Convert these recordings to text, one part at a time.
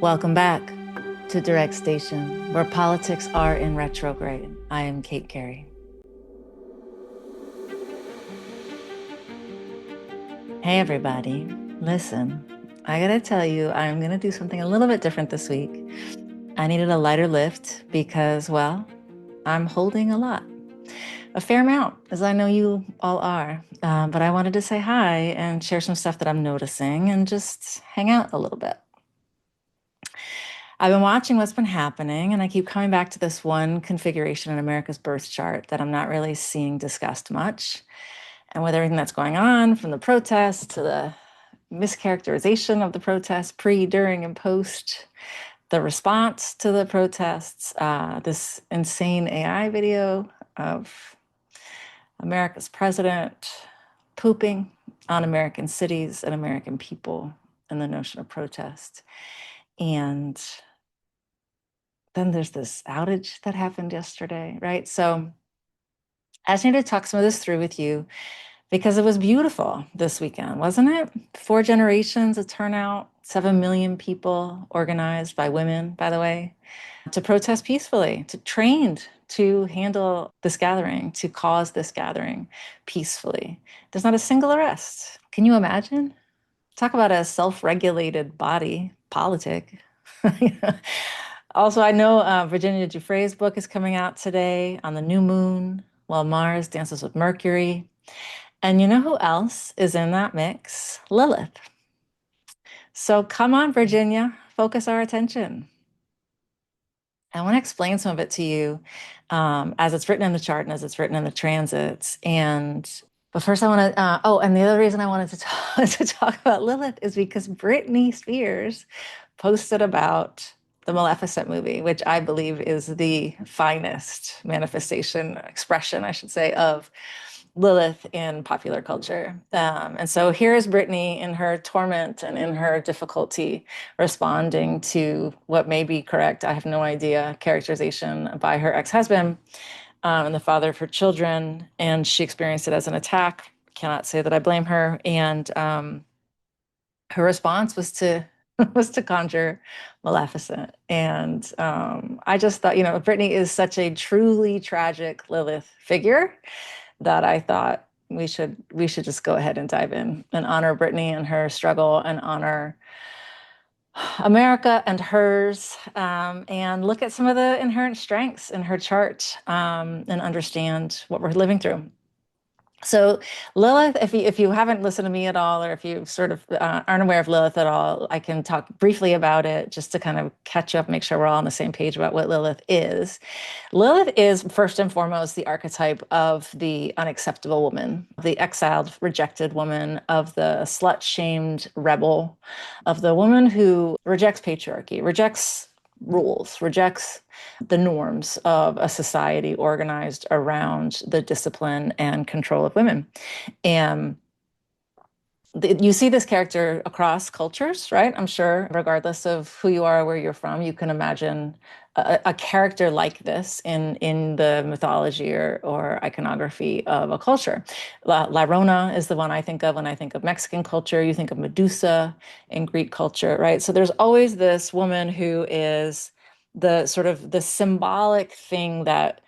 Welcome back to Direct Station, where politics are in retrograde. I am Kate Carey. Hey, everybody. Listen, I gotta tell you, I'm gonna do something a little bit different this week. I needed a lighter lift because, well, I'm holding a lot. A fair amount, as I know you all are. But I wanted to say hi and share some stuff that I'm noticing and just hang out a little bit. I've been watching what's been happening, and I keep coming back to this one configuration in America's birth chart that I'm not really seeing discussed much. And with everything that's going on, from the protests to the mischaracterization of the protests, pre, during, and post, the response to the protests, this insane AI video of America's president pooping on American cities and American people, and the notion of protest. And then there's this outage that happened yesterday, right? So I just need to talk some of this through with you because it was beautiful this weekend, wasn't it? 4 generations of turnout, 7 million people organized by women, by the way, to protest peacefully, to trained to handle this gathering, to cause this gathering peacefully. There's not a single arrest. Can you imagine? Talk about a self-regulated body politic. Also, I know Virginia Giuffre's book is coming out today on the new moon while Mars dances with Mercury. And you know who else is in that mix? Lilith. So come on, Virginia, focus our attention. I want to explain some of it to you as it's written in the chart and as it's written in the transits. But first, I want to. And the other reason I wanted to talk about Lilith is because Britney Spears posted about the Maleficent movie, which I believe is the finest manifestation, expression, I should say, of Lilith in popular culture. And so here is Britney in her torment and in her difficulty responding to what may be correct, I have no idea, characterization by her ex-husband and the father of her children. And she experienced it as an attack. Cannot say that I blame her. And her response was to was to conjure Maleficent. And I just thought, Britney is such a truly tragic Lilith figure that I thought we should just go ahead and dive in and honor Britney and her struggle and honor America and hers, and look at some of the inherent strengths in her chart, and understand what we're living through. So Lilith, if you haven't listened to me at all, or if you sort of aren't aware of Lilith at all, I can talk briefly about it just to kind of catch up, make sure we're all on the same page about what Lilith is. Lilith is first and foremost the archetype of the unacceptable woman, the exiled, rejected woman, of the slut-shamed rebel, of the woman who rejects patriarchy, rejects rules, rejects the norms of a society organized around the discipline and control of women. And you see this character across cultures, right? I'm sure, regardless of who you are or where you're from, you can imagine a character like this in the mythology or iconography of a culture. La Llorona is the one I think of when I think of Mexican culture. You think of Medusa in Greek culture, right? So there's always this woman who is the sort of the symbolic thing that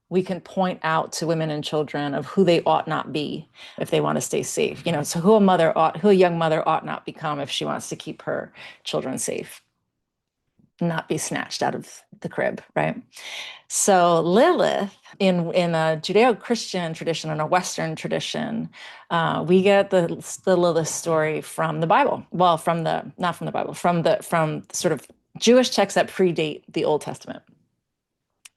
we can point out to women and children of who they ought not be if they want to stay safe. So who a young mother ought not become if she wants to keep her children safe, not be snatched out of the crib, right? So Lilith, in a Judeo-Christian tradition and a Western tradition, we get the Lilith story from the Bible. Well, not from the Bible, from sort of Jewish texts that predate the Old Testament.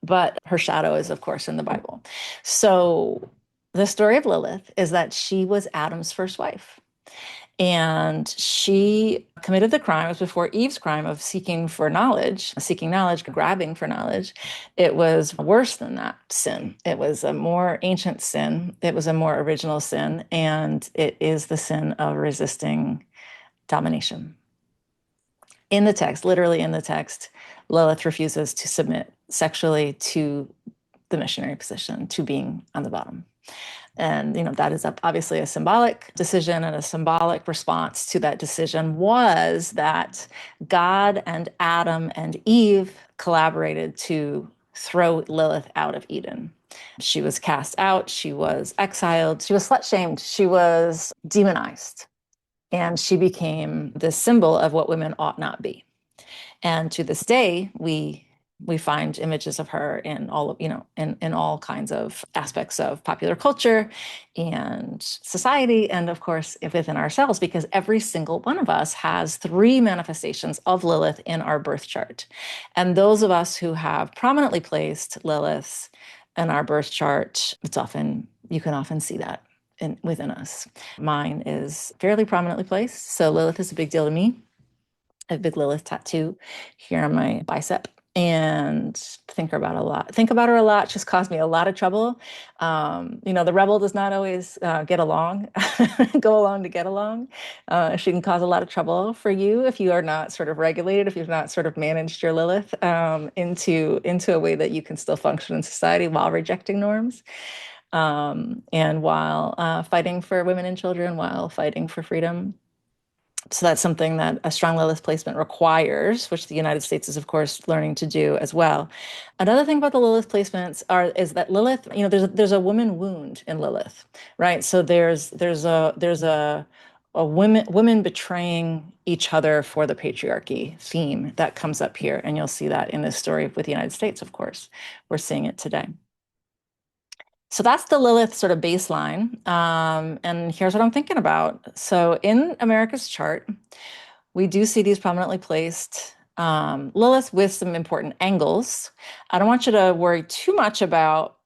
But her shadow is, of course, in the Bible. So the story of Lilith is that she was Adam's first wife. And she committed the crime. It was before Eve's crime of seeking knowledge, grabbing for knowledge. It was worse than that sin. It was a more ancient sin. It was a more original sin. And it is the sin of resisting domination. In the text, literally in the text, Lilith refuses to submit sexually to the missionary position, to being on the bottom. And that is obviously a symbolic decision, and a symbolic response to that decision was that God and Adam and Eve collaborated to throw Lilith out of Eden. She was cast out, she was exiled, she was slut shamed, she was demonized, and she became the symbol of what women ought not be. And to this day, we find images of her in all of, in all kinds of aspects of popular culture and society, and of course within ourselves, because every single one of us has three manifestations of Lilith in our birth chart. And those of us who have prominently placed Lilith in our birth chart, you can often see that within us. Mine is fairly prominently placed, so Lilith is a big deal to me. I have a big Lilith tattoo here on my bicep, and think about her a lot. She's caused me a lot of trouble. The rebel does not always get along, go along to get along. She can cause a lot of trouble for you if you are not sort of regulated, if you've not sort of managed your Lilith into a way that you can still function in society while rejecting norms. And while fighting for women and children, while fighting for freedom. So that's something that a strong Lilith placement requires, which the United States is, of course, learning to do as well. Another thing about the Lilith placements is that Lilith, there's a woman wound in Lilith, right? So there's a women betraying each other for the patriarchy theme that comes up here, and you'll see that in this story with the United States. Of course, we're seeing it today. So that's the Lilith sort of baseline. And here's what I'm thinking about. So in America's chart, we do see these prominently placed Lilith with some important angles. I don't want you to worry too much about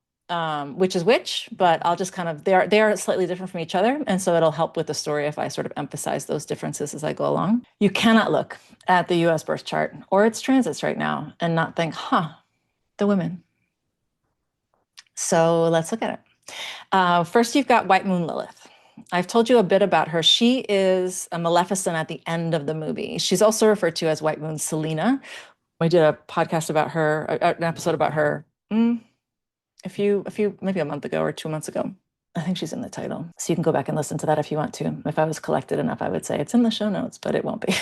which is which, but I'll just they are slightly different from each other. And so it'll help with the story if I sort of emphasize those differences as I go along. You cannot look at the US birth chart or its transits right now and not think, the women. So let's look at it. First, you've got White Moon Lilith. I've told you a bit about her. She is a Maleficent at the end of the movie. She's also referred to as White Moon Selena. We did a podcast about her, an episode about her, maybe a month ago or 2 months ago. I think she's in the title. So you can go back and listen to that if you want to. If I was collected enough, I would say it's in the show notes, but it won't be.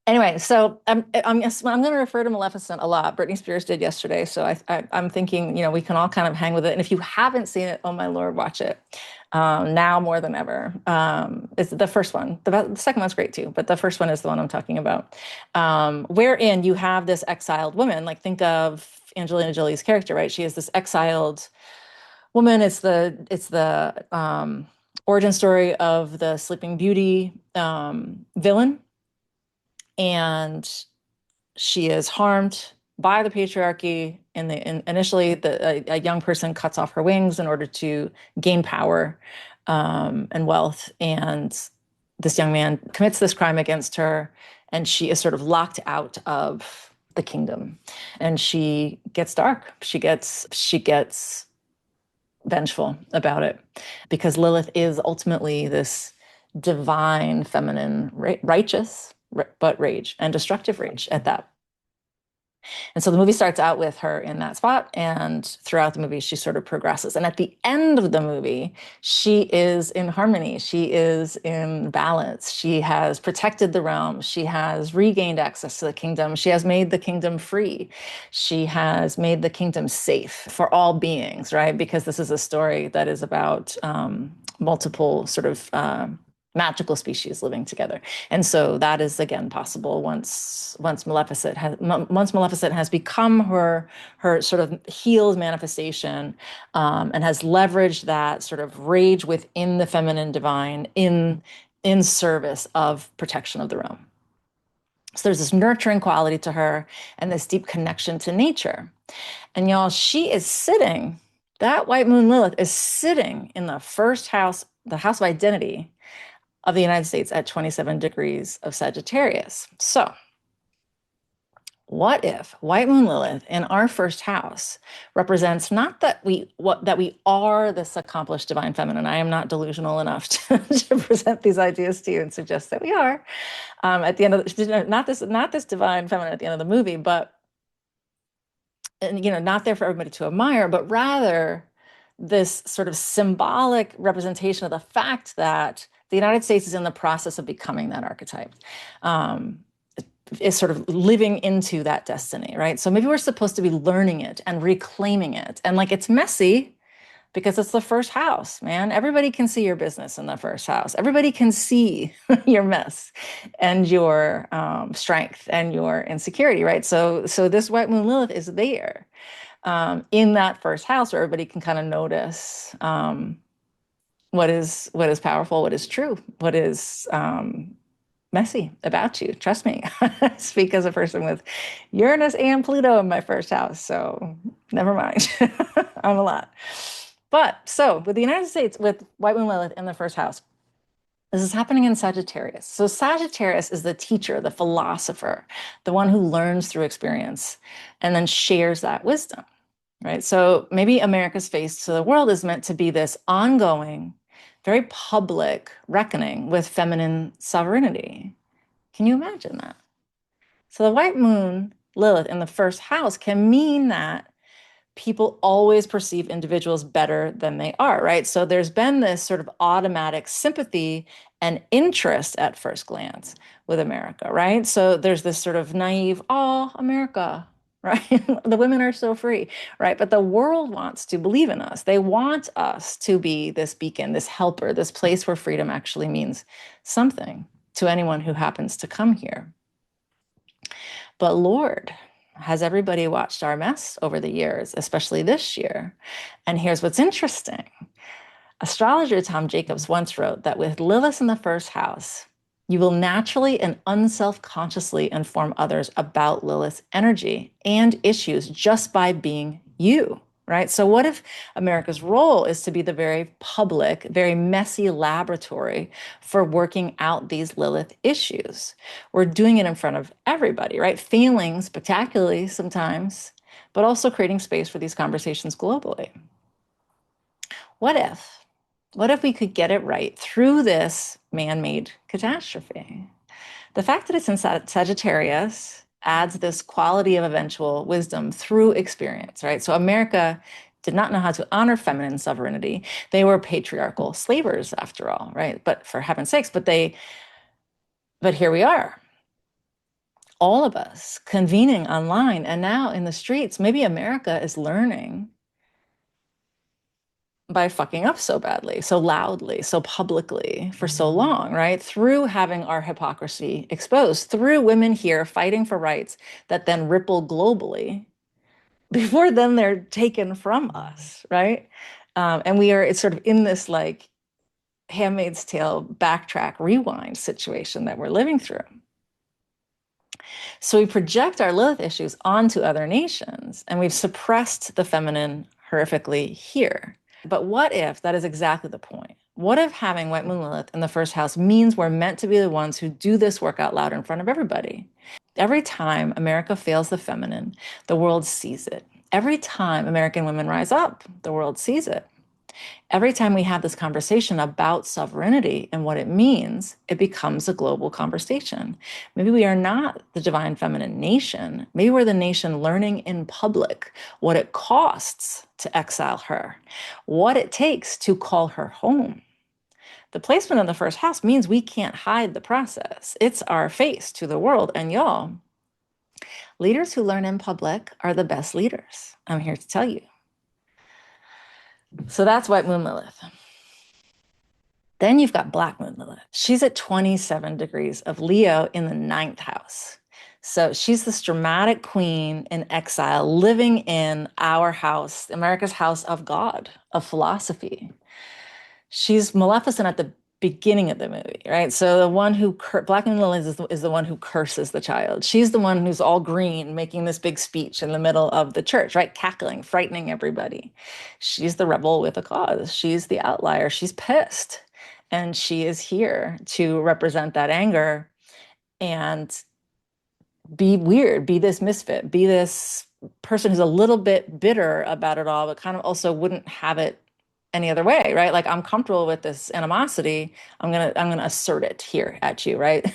Anyway, so I'm going to refer to Maleficent a lot. Britney Spears did yesterday, so I'm thinking, we can all kind of hang with it. And if you haven't seen it, oh my Lord, watch it now more than ever. It's the first one. The second one's great too, but the first one is the one I'm talking about, wherein you have this exiled woman. Like, think of Angelina Jolie's character, right? She is this exiled woman. It's the origin story of the Sleeping Beauty villain. And she is harmed by the patriarchy. Initially, a young person cuts off her wings in order to gain power and wealth. And this young man commits this crime against her, and she is sort of locked out of the kingdom. And she gets dark. She gets vengeful about it, because Lilith is ultimately this divine, feminine, righteous, but rage, and destructive rage at that. And so the movie starts out with her in that spot, and throughout the movie, she sort of progresses. And at the end of the movie, she is in harmony. She is in balance. She has protected the realm. She has regained access to the kingdom. She has made the kingdom free. She has made the kingdom safe for all beings, right? Because this is a story that is about multiple sort of magical species living together. And so that is again possible once Maleficent has become her sort of healed manifestation, and has leveraged that sort of rage within the feminine divine in service of protection of the realm. So there's this nurturing quality to her and this deep connection to nature. And y'all, that White Moon Lilith is sitting in the first house, the house of identity of the United States, at 27 degrees of Sagittarius. So what if White Moon Lilith in our first house represents not that we are this accomplished divine feminine? I am not delusional enough to present these ideas to you and suggest that we are. At the end of not this divine feminine at the end of the movie, but not there for everybody to admire, but rather this sort of symbolic representation of the fact that the United States is in the process of becoming that archetype, is sort of living into that destiny, right? So maybe we're supposed to be learning it and reclaiming it. And like, it's messy because it's the first house, man. Everybody can see your business in the first house. Everybody can see your mess and your strength and your insecurity, right? So this white moon Lilith is there in that first house where everybody can kind of notice what is powerful, what is true, what is messy about you. Trust me. I speak as a person with Uranus and Pluto in my first house, so never mind. I'm a lot. But so with the United States, with white moon Lilith in the first house, this is happening in Sagittarius. So Sagittarius is the teacher, the philosopher, the one who learns through experience and then shares that wisdom, right? So maybe America's face to the world is meant to be this ongoing, very public reckoning with feminine sovereignty. Can you imagine that? So the white moon Lilith in the first house can mean that people always perceive individuals better than they are, right? So there's been this sort of automatic sympathy and interest at first glance with America, right? So there's this sort of naive, oh, America, right? The women are so free, right? But the world wants to believe in us. They want us to be this beacon, this helper, this place where freedom actually means something to anyone who happens to come here. But Lord, has everybody watched our mess over the years, especially this year? And here's what's interesting. Astrologer Tom Jacobs once wrote that with Lilith in the first house, you will naturally and unself-consciously inform others about Lilith's energy and issues just by being you, right? So what if America's role is to be the very public, very messy laboratory for working out these Lilith issues? We're doing it in front of everybody, right? Failing spectacularly sometimes, but also creating space for these conversations globally. What if? What if we could get it right through this man-made catastrophe? The fact that it's in Sagittarius adds this quality of eventual wisdom through experience, right? So America did not know how to honor feminine sovereignty. They were patriarchal slavers after all, right? But for heaven's sakes, but here we are. All of us convening online and now in the streets. Maybe America is learning by fucking up so badly, so loudly, so publicly for so long, right? Through having our hypocrisy exposed, through women here fighting for rights that then ripple globally before then they're taken from us, right? And it's sort of in this like Handmaid's Tale backtrack rewind situation that we're living through. So we project our Lilith issues onto other nations and we've suppressed the feminine horrifically here. But what if that is exactly the point? What if having white moon Lilith in the first house means we're meant to be the ones who do this work out loud in front of everybody? Every time America fails the feminine, the world sees it. Every time American women rise up, the world sees it. Every time we have this conversation about sovereignty and what it means, it becomes a global conversation. Maybe we are not the divine feminine nation. Maybe we're the nation learning in public what it costs to exile her, what it takes to call her home. The placement in the first house means we can't hide the process. It's our face to the world. And y'all, leaders who learn in public are the best leaders. I'm here to tell you. So that's white moon Lilith. Then you've got black moon Lilith. She's at 27 degrees of Leo in the 9th house. So she's this dramatic queen in exile, living in our house, America's house of God, of philosophy. She's Maleficent at the beginning of the movie, right? So the one who, Black moon Lilith is the one who curses the child. She's the one who's all green, making this big speech in the middle of the church, right? Cackling, frightening everybody. She's the rebel with a cause. She's the outlier. She's pissed. And she is here to represent that anger and be weird, be this misfit, be this person who's a little bit bitter about it all, but kind of also wouldn't have it any other way, right? Like, I'm comfortable with this animosity. I'm gonna assert it here at you, right?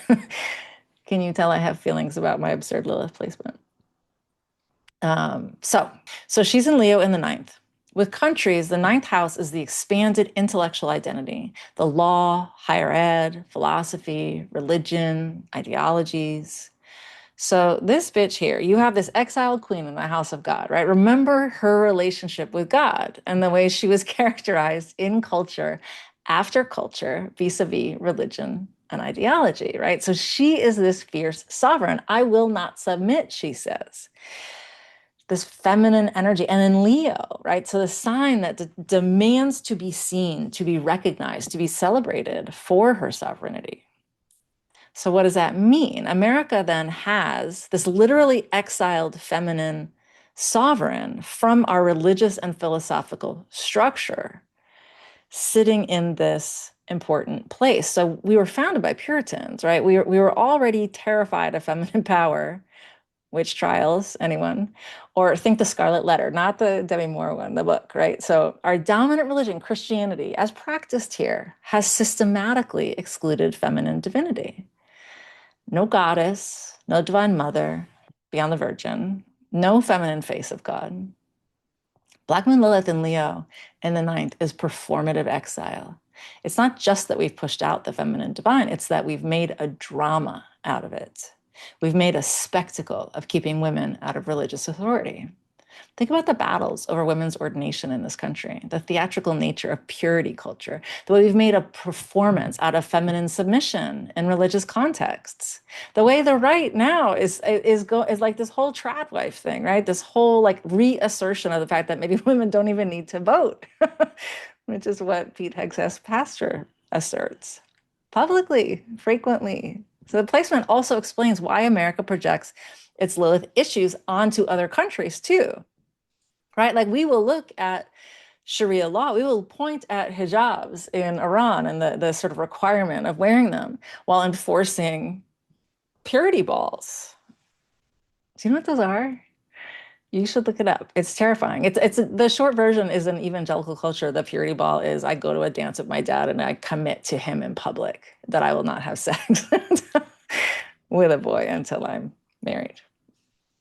Can you tell I have feelings about my absurd Lilith placement? So she's in Leo in the 9th. With countries, the ninth house is the expanded intellectual identity, the law, higher ed, philosophy, religion, ideologies. So this bitch here, you have this exiled queen in the house of God, right? Remember her relationship with God and the way she was characterized in culture after culture vis-a-vis religion and ideology, right? So she is this fierce sovereign. I will not submit, she says. This feminine energy. And then Leo, right? So the sign that demands to be seen, to be recognized, to be celebrated for her sovereignty. So what does that mean? America then has this literally exiled feminine sovereign from our religious and philosophical structure sitting in this important place. So we were founded by Puritans, right? We were already terrified of feminine power. Witch trials, anyone? Or think the Scarlet Letter, not the Demi Moore one, the book, right? So our dominant religion, Christianity, as practiced here, has systematically excluded feminine divinity. No goddess, no divine mother beyond the virgin, no feminine face of God. Black Moon Lilith in Leo in the ninth is performative exile. It's not just that we've pushed out the feminine divine, it's that we've made a drama out of it. We've made a spectacle of keeping women out of religious authority. Think about the battles over women's ordination in this country, the theatrical nature of purity culture, the way we've made a performance out of feminine submission in religious contexts. The way the right now is like this whole trad wife thing, right? This whole like reassertion of the fact that maybe women don't even need to vote, which is what Pete Hegseth's pastor asserts publicly, frequently. So the placement also explains why America projects its Lilith issues onto other countries too, right? Like we will look at Sharia law, we will point at hijabs in Iran and the sort of requirement of wearing them while enforcing purity balls. Do you know what those are? You should look it up. It's terrifying. It's the short version is an evangelical culture. The purity ball is I go to a dance with my dad and I commit to him in public that I will not have sex with a boy until I'm married.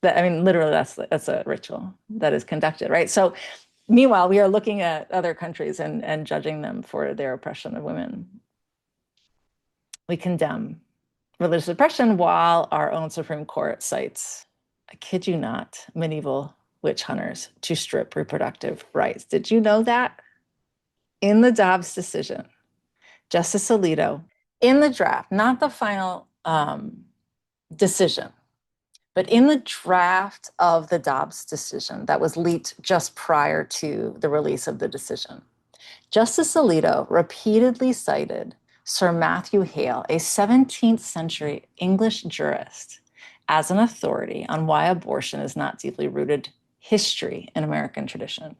I mean, literally, that's a ritual that is conducted, right? So, meanwhile, we are looking at other countries and judging them for their oppression of women. We condemn religious oppression while our own Supreme Court cites, I kid you not, medieval witch hunters to strip reproductive rights. Did you know that? In the Dobbs decision, Justice Alito, in the draft, not the final decision, but in the draft of the Dobbs decision that was leaked just prior to the release of the decision, Justice Alito repeatedly cited Sir Matthew Hale, a 17th century English jurist, as an authority on why abortion is not deeply rooted history in American tradition.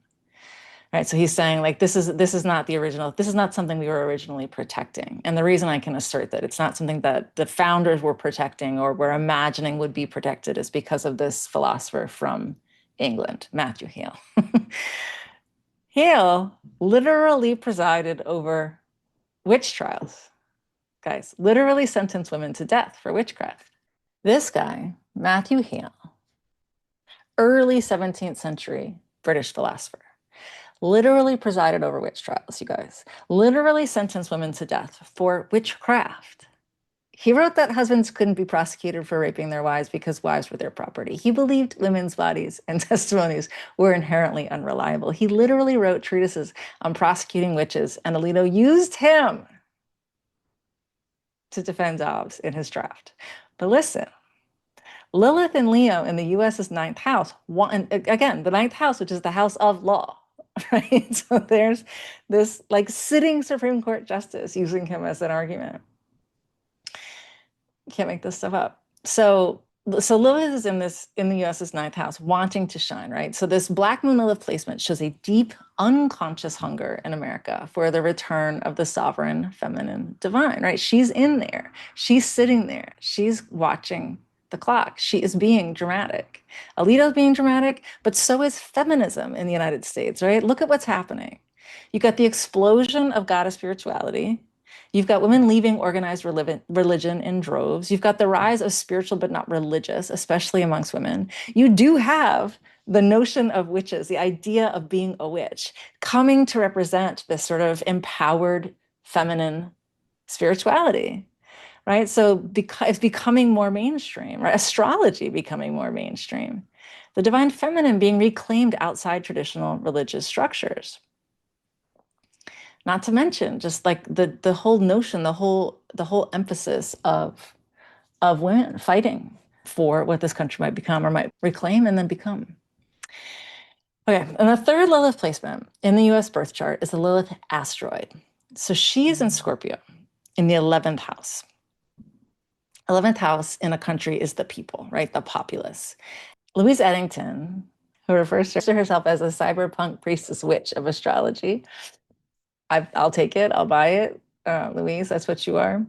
Right, so he's saying like this is not the original, this is not something we were originally protecting. And the reason I can assert that it's not something that the founders were protecting or were imagining would be protected is because of this philosopher from England, Matthew Hale. Hale literally presided over witch trials. Guys, literally sentenced women to death for witchcraft. This guy, Matthew Hale, early 17th century British philosopher, literally presided over witch trials, you guys, literally sentenced women to death for witchcraft. He wrote that husbands couldn't be prosecuted for raping their wives because wives were their property. He believed women's bodies and testimonies were inherently unreliable. He literally wrote treatises on prosecuting witches, and Alito used him to defend Dobbs in his draft. But listen, Lilith and Leo in the US's ninth house, and again, the ninth house, which is the house of law, right? So there's this like sitting Supreme Court justice using him as an argument. Can't make this stuff up. So Lilith is in the US's ninth house, wanting to shine, right? So this Black Moon Lilith placement shows a deep, unconscious hunger in America for the return of the sovereign, feminine, divine, right? She's in there. She's sitting there. She's watching the clock. She is being dramatic. Alito's being dramatic, but so is feminism in the United States, right? Look at what's happening. You got the explosion of goddess spirituality. You've got women leaving organized religion in droves. You've got the rise of spiritual but not religious, especially amongst women. You do have the notion of witches, the idea of being a witch, coming to represent this sort of empowered feminine spirituality, right? So it's becoming more mainstream, right? Astrology becoming more mainstream, the divine feminine being reclaimed outside traditional religious structures. Not to mention just like the whole notion, the whole emphasis of women fighting for what this country might become or might reclaim and then become. Okay, and the third Lilith placement in the US birth chart is the Lilith asteroid. So she's in Scorpio in the 11th house. 11th house in a country is the people, right? The populace. Louise Eddington, who refers to herself as a cyberpunk priestess witch of astrology. I'll take it, I'll buy it. Louise, that's what you are.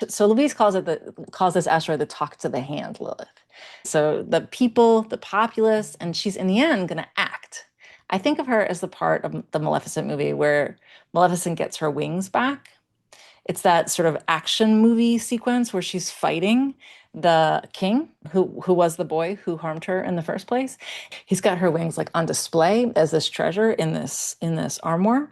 So Louise calls this asteroid the talk to the hand Lilith. So the people, the populace, and she's in the end going to act. I think of her as the part of the Maleficent movie where Maleficent gets her wings back. It's that sort of action movie sequence where she's fighting the king who was the boy who harmed her in the first place. He's got her wings like on display as this treasure in this armoire.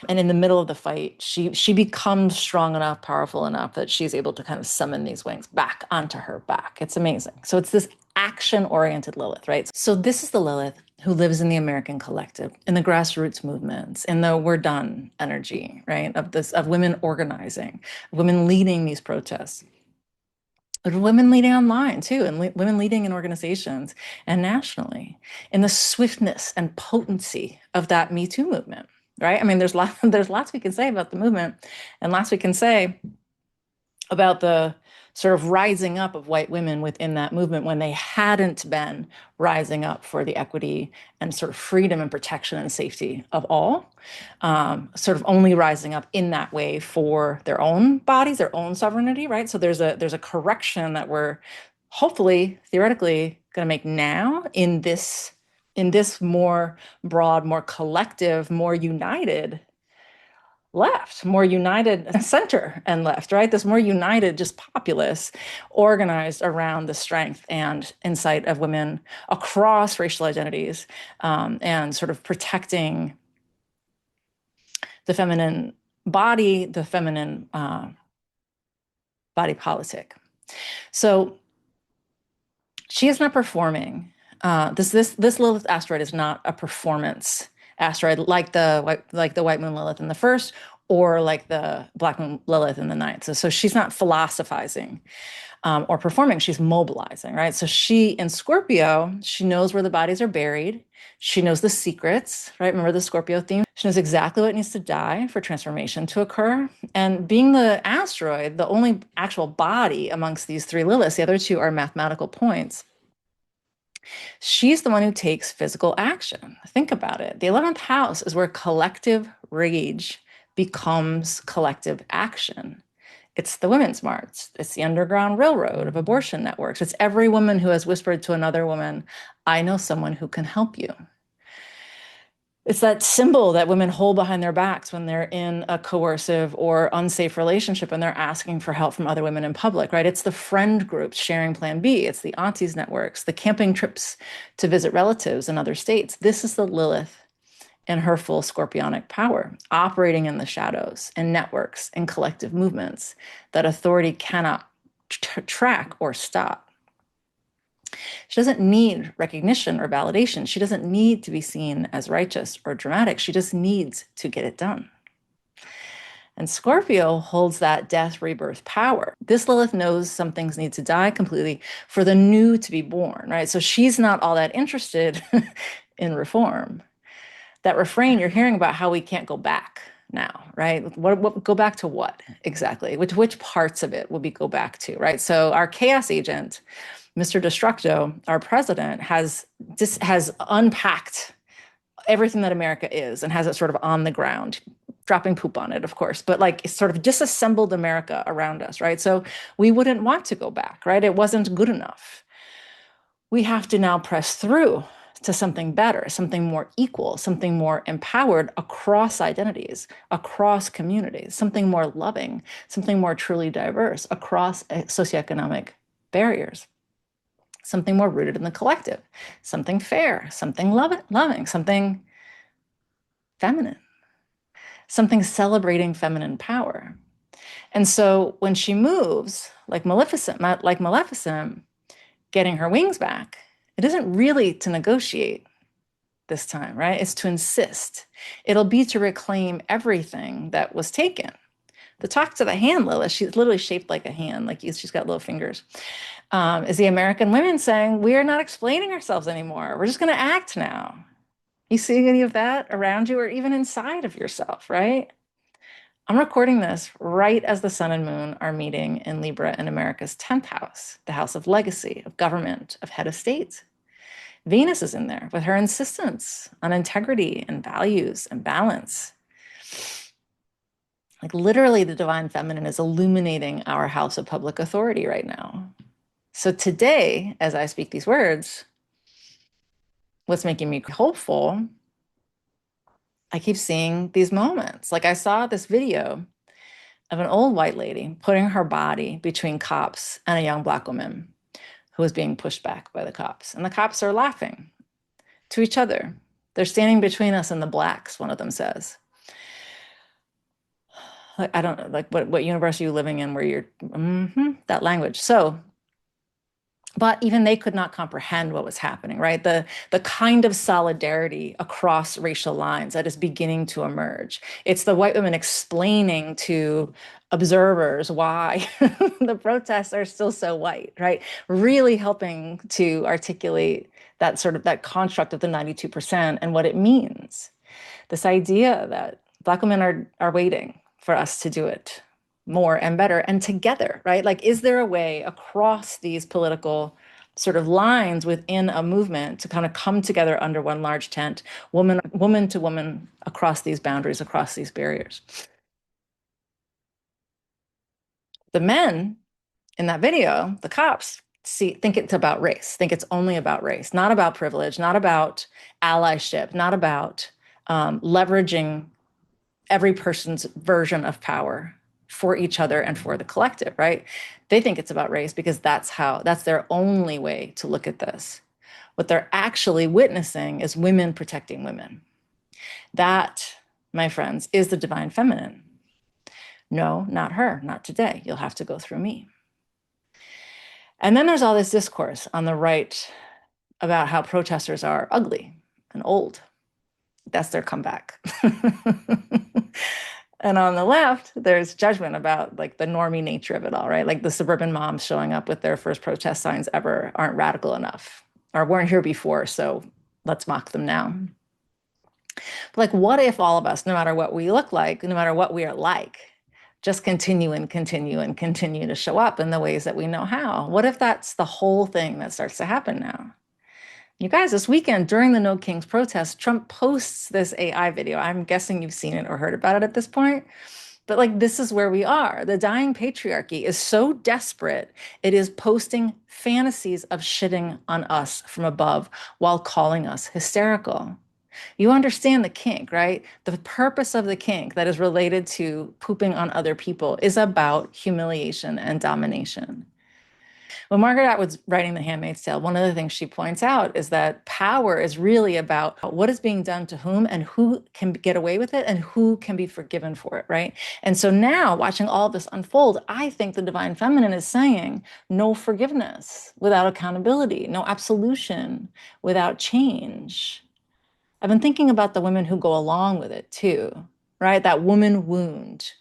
And in the middle of the fight, she becomes strong enough, powerful enough that she's able to kind of summon these wings back onto her back. It's amazing. So it's this action-oriented Lilith, right? So this is the Lilith who lives in the American collective, in the grassroots movements, in the we're done energy, right? Of women organizing, women leading these protests. But women leading online too, and women leading in organizations and nationally, in the swiftness and potency of that Me Too movement, right? I mean, there's lots we can say about the movement, and lots we can say about the sort of rising up of white women within that movement when they hadn't been rising up for the equity and sort of freedom and protection and safety of all, sort of only rising up in that way for their own bodies, their own sovereignty, right? So there's a correction that we're hopefully theoretically going to make now in this more broad, more collective, more united left, more united center and left, right? This more united, just populace organized around the strength and insight of women across racial identities, and sort of protecting the feminine body, the feminine body politic. So she is not performing. This Lilith asteroid is not a performance asteroid like the white moon Lilith in the first, or like the black moon Lilith in the ninth. So she's not philosophizing or performing, she's mobilizing, right? So she, in Scorpio, she knows where the bodies are buried. She knows the secrets, right? Remember the Scorpio theme? She knows exactly what needs to die for transformation to occur. And being the asteroid, the only actual body amongst these three Liliths, the other two are mathematical points. She's the one who takes physical action. Think about it. The 11th house is where collective rage becomes collective action. It's the women's march. It's the Underground Railroad of abortion networks. It's every woman who has whispered to another woman, I know someone who can help you. It's that symbol that women hold behind their backs when they're in a coercive or unsafe relationship and they're asking for help from other women in public, right? It's the friend groups sharing Plan B. It's the aunties networks, the camping trips to visit relatives in other states. This is the Lilith in her full scorpionic power, operating in the shadows and networks and collective movements that authority cannot track or stop. She doesn't need recognition or validation. She doesn't need to be seen as righteous or dramatic. She just needs to get it done. And Scorpio holds that death rebirth power. This Lilith knows some things need to die completely for the new to be born, right? So she's not all that interested in reform. That refrain you're hearing about how we can't go back now, right? What go back to what exactly? Which parts of it will we go back to, right? So our chaos agent, Mr. Destructo, our president, has unpacked everything that America is and has it sort of on the ground, dropping poop on it, of course, but like it's sort of disassembled America around us, right? So we wouldn't want to go back, right? It wasn't good enough. We have to now press through to something better, something more equal, something more empowered across identities, across communities, something more loving, something more truly diverse across socioeconomic barriers. something more rooted in the collective, something fair, something loving, something feminine, something celebrating feminine power. And so when she moves, like Maleficent, getting her wings back, it isn't really to negotiate this time, right? It's to insist. It'll be to reclaim everything that was taken. The talk to the hand, Lilith, she's literally shaped like a hand, like she's got little fingers, is the American women saying, we are not explaining ourselves anymore. We're just going to act now. You see any of that around you or even inside of yourself, right? I'm recording this right as the sun and moon are meeting in Libra in America's 10th house, the house of legacy, of government, of head of state. Venus is in there with her insistence on integrity and values and balance. Like literally, the divine feminine is illuminating our house of public authority right now. So today, as I speak these words, what's making me hopeful, I keep seeing these moments. Like I saw this video of an old white lady putting her body between cops and a young Black woman who was being pushed back by the cops. And the cops are laughing to each other. They're standing between us and the Blacks, one of them says. Like, I don't know, like what universe are you living in where you're, that language. So, but even they could not comprehend what was happening, right? The kind of solidarity across racial lines that is beginning to emerge. It's the white women explaining to observers why the protests are still so white, right? Really helping to articulate that sort of that construct of the 92% and what it means. This idea that Black women are waiting for us to do it more and better and together, right? Like, is there a way across these political sort of lines within a movement to kind of come together under one large tent, woman to woman, across these boundaries, across these barriers? The men in that video, the cops, think it's about race, think it's only about race, not about privilege, not about allyship, not about leveraging every person's version of power for each other and for the collective, right? They think it's about race because that's their only way to look at this. What they're actually witnessing is women protecting women. That, my friends, is the divine feminine. No, not her, not today. You'll have to go through me. And then there's all this discourse on the right about how protesters are ugly and old. That's their comeback. And on the left, there's judgment about like the normie nature of it all, right? Like the suburban moms showing up with their first protest signs ever aren't radical enough or weren't here before, so let's mock them now. But like, what if all of us, no matter what we look like, no matter what we are like, just continue and continue and continue to show up in the ways that we know how? What if that's the whole thing that starts to happen now? You guys, this weekend during the No Kings protest, Trump posts this AI video. I'm guessing you've seen it or heard about it at this point. But like, this is where we are. The dying patriarchy is so desperate, it is posting fantasies of shitting on us from above while calling us hysterical. You understand the kink, right? The purpose of the kink that is related to pooping on other people is about humiliation and domination. When Margaret Atwood's writing The Handmaid's Tale, one of the things she points out is that power is really about what is being done to whom and who can get away with it and who can be forgiven for it, right? And so now, watching all of this unfold, I think the divine feminine is saying no forgiveness without accountability, no absolution without change. I've been thinking about the women who go along with it too, right? That woman wound,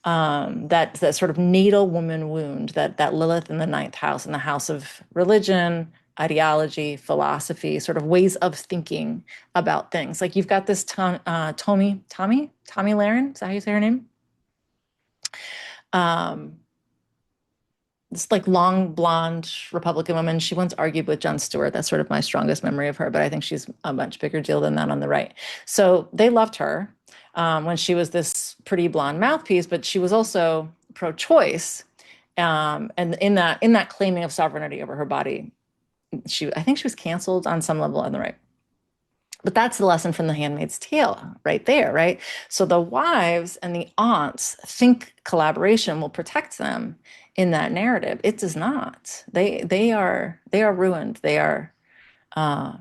that sort of natal woman wound, that Lilith in the ninth house, in the house of religion, ideology, philosophy, sort of ways of thinking about things. Like you've got this Tomi Lahren, is that how you say her name? This like long blonde Republican woman. She once argued with Jon Stewart. That's sort of my strongest memory of her, but I think she's a much bigger deal than that on the right. So they loved her when she was this pretty blonde mouthpiece, but she was also pro-choice. And in that claiming of sovereignty over her body, I think she was canceled on some level on the right. But that's the lesson from The Handmaid's Tale right there, right? So the wives and the aunts think collaboration will protect them in that narrative. It does not. They are ruined. They are uh,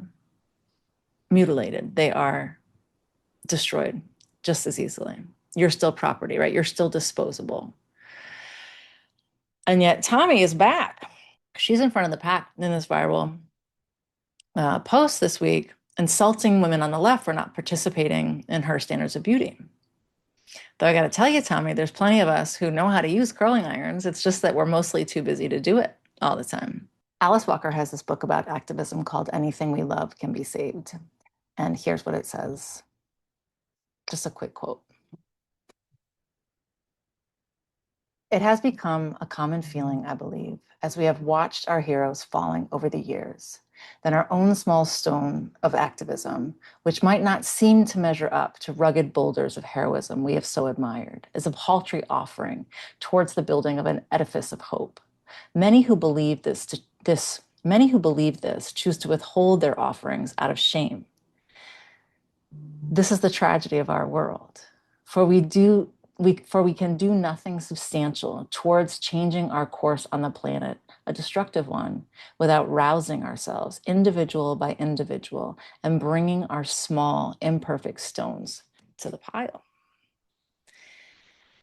mutilated. They are destroyed just as easily. You're still property, right? You're still disposable. And yet Tommy is back. She's in front of the pack in this viral post this week, insulting women on the left for not participating in her standards of beauty. Though I got to tell you, Tommy, there's plenty of us who know how to use curling irons. It's just that we're mostly too busy to do it all the time. Alice Walker has this book about activism called Anything We Love Can Be Saved. And here's what it says. Just a quick quote. It has become a common feeling, I believe, as we have watched our heroes falling over the years, that our own small stone of activism, which might not seem to measure up to rugged boulders of heroism we have so admired, is a paltry offering towards the building of an edifice of hope. Many who believe this choose to withhold their offerings out of shame. This is the tragedy of our world, for we can do nothing substantial towards changing our course on the planet, a destructive one, without rousing ourselves, individual by individual, and bringing our small, imperfect stones to the pile.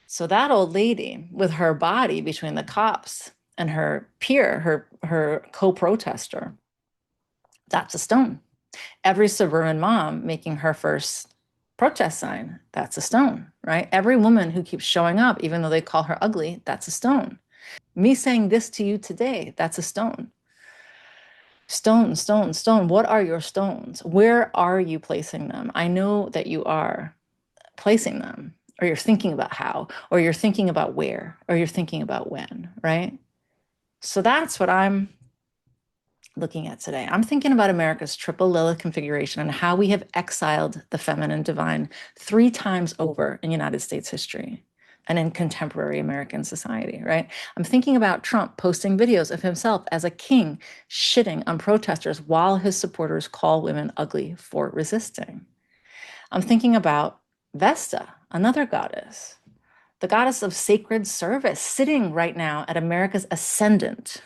So that old lady with her body between the cops and her peer, her co-protester, that's a stone. Every suburban mom making her first protest sign, that's a stone, right? Every woman who keeps showing up, even though they call her ugly, that's a stone. Me saying this to you today, that's a stone. Stone, stone, stone. What are your stones? Where are you placing them? I know that you are placing them, or you're thinking about how, or you're thinking about where, or you're thinking about when, right? So that's what I'm looking at today. I'm thinking about America's triple Lilith configuration and how we have exiled the feminine divine 3 times over in United States history and in contemporary American society, right? I'm thinking about Trump posting videos of himself as a king shitting on protesters while his supporters call women ugly for resisting. I'm thinking about Vesta, another goddess, the goddess of sacred service, sitting right now at America's ascendant,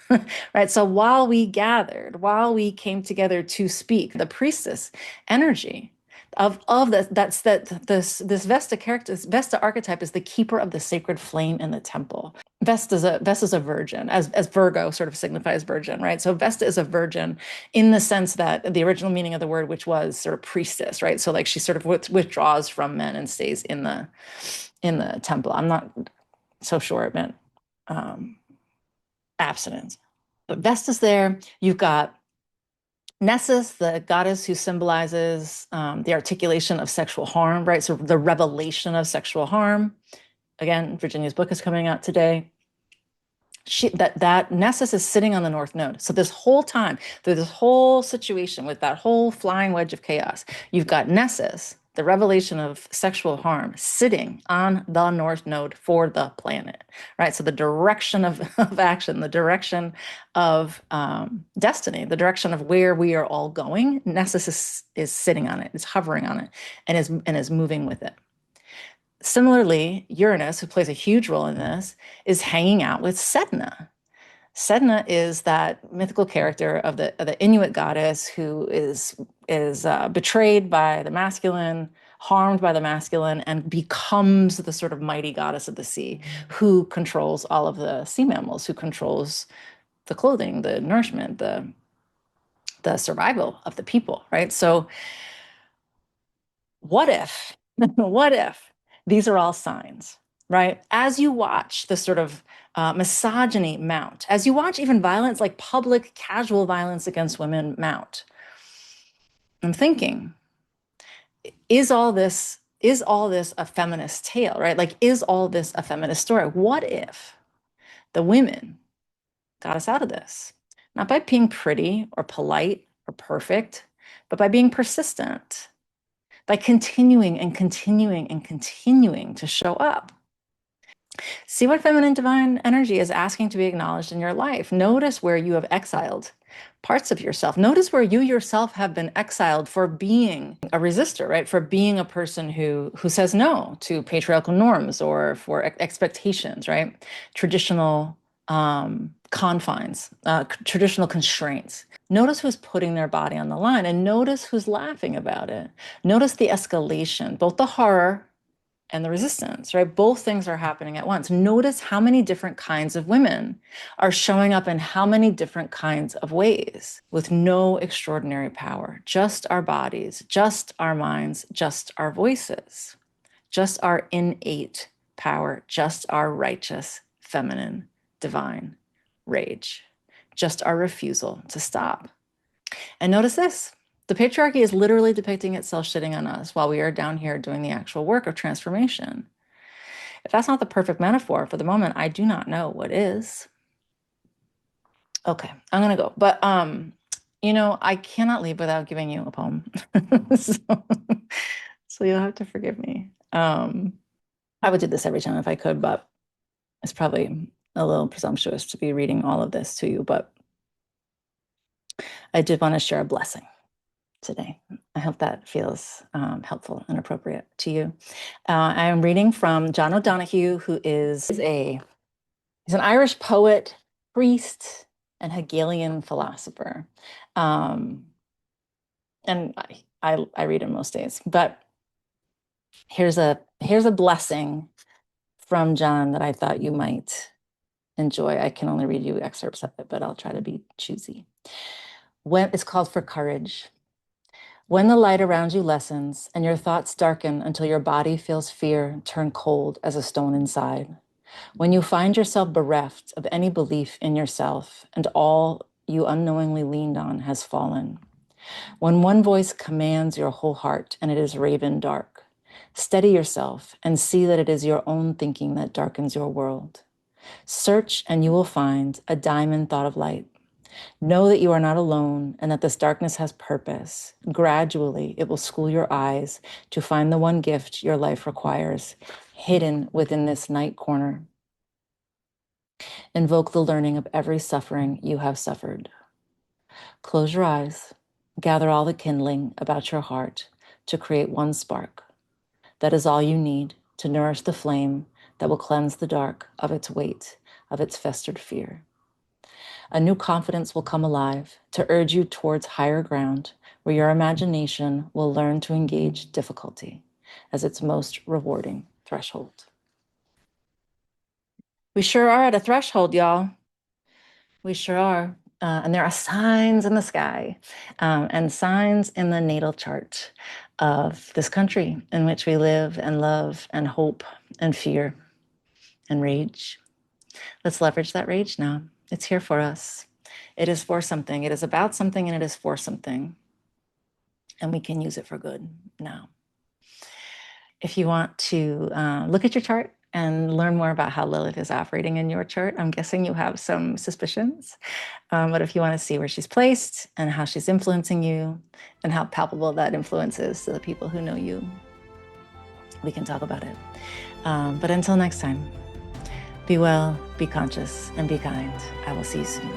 right? So while we gathered, while we came together to speak, the priestess energy of this Vesta character, this Vesta archetype is the keeper of the sacred flame in the temple. Vesta's a virgin, as Virgo sort of signifies virgin, right? So Vesta is a virgin in the sense that the original meaning of the word, which was sort of priestess, right? So like she sort of withdraws from men and stays in the temple. I'm not so sure it meant abstinence. But Vesta's there. You've got Nessus, the goddess who symbolizes the articulation of sexual harm, right? So the revelation of sexual harm. Again, Virginia's book is coming out today. That Nessus is sitting on the North Node. So this whole time, through this whole situation with that whole flying wedge of chaos, you've got Nessus, the revelation of sexual harm, sitting on the North Node for the planet, right? So the direction of action, the direction of destiny, the direction of where we are all going, Nessus is sitting on it, is hovering on it, and is moving with it. Similarly, Uranus, who plays a huge role in this, is hanging out with Sedna. Sedna is that mythical character of the Inuit goddess who is betrayed by the masculine, harmed by the masculine, and becomes the sort of mighty goddess of the sea, who controls all of the sea mammals, who controls the clothing, the nourishment, the survival of the people, right? So what if, what if these are all signs, right? As you watch the sort of misogyny mount, as you watch even violence like public casual violence against women mount, I'm thinking, is all this a feminist tale, right? Like, is all this a feminist story? What if the women got us out of this? Not by being pretty or polite or perfect, but by being persistent, by continuing and continuing and continuing to show up. See what feminine divine energy is asking to be acknowledged in your life. Notice where you have exiled parts of yourself. Notice where you yourself have been exiled for being a resistor, right? For being a person who says no to patriarchal norms or for expectations, right? Traditional confines, traditional constraints. Notice who's putting their body on the line and notice who's laughing about it. Notice the escalation, both the horror and the resistance, right? Both things are happening at once. Notice how many different kinds of women are showing up in how many different kinds of ways with no extraordinary power, just our bodies, just our minds, just our voices, just our innate power, just our righteous, feminine, divine rage, just our refusal to stop. And notice this. The patriarchy is literally depicting itself shitting on us while we are down here doing the actual work of transformation. If that's not the perfect metaphor for the moment, I do not know what is. Okay, I'm gonna go. But I cannot leave without giving you a poem. so, so you'll have to forgive me. I would do this every time if I could, but it's probably a little presumptuous to be reading all of this to you, but I did want to share a blessing today. I hope that feels helpful and appropriate to you. I am reading from John O'Donohue, who is he's an Irish poet, priest, and Hegelian philosopher. And I read him most days. But here's a blessing from John that I thought you might enjoy. I can only read you excerpts of it, but I'll try to be choosy. It's called For Courage. When the light around you lessens and your thoughts darken until your body feels fear turn cold as a stone inside, when you find yourself bereft of any belief in yourself and all you unknowingly leaned on has fallen, when one voice commands your whole heart and it is raven dark, steady yourself and see that it is your own thinking that darkens your world. Search and you will find a diamond thought of light. Know that you are not alone and that this darkness has purpose. Gradually, it will school your eyes to find the one gift your life requires, hidden within this night corner. Invoke the learning of every suffering you have suffered. Close your eyes, gather all the kindling about your heart to create one spark. That is all you need to nourish the flame that will cleanse the dark of its weight, of its festered fear. A new confidence will come alive to urge you towards higher ground where your imagination will learn to engage difficulty as its most rewarding threshold. We sure are at a threshold, y'all. We sure are. And there are signs in the sky and signs in the natal chart of this country in which we live and love and hope and fear and rage. Let's leverage that rage now. It's here for us. It is for something. It is about something and it is for something. And we can use it for good now. If you want to look at your chart and learn more about how Lilith is operating in your chart, I'm guessing you have some suspicions. But if you want to see where she's placed and how she's influencing you and how palpable that influence is to the people who know you, we can talk about it. But until next time, be well, be conscious, and be kind. I will see you soon.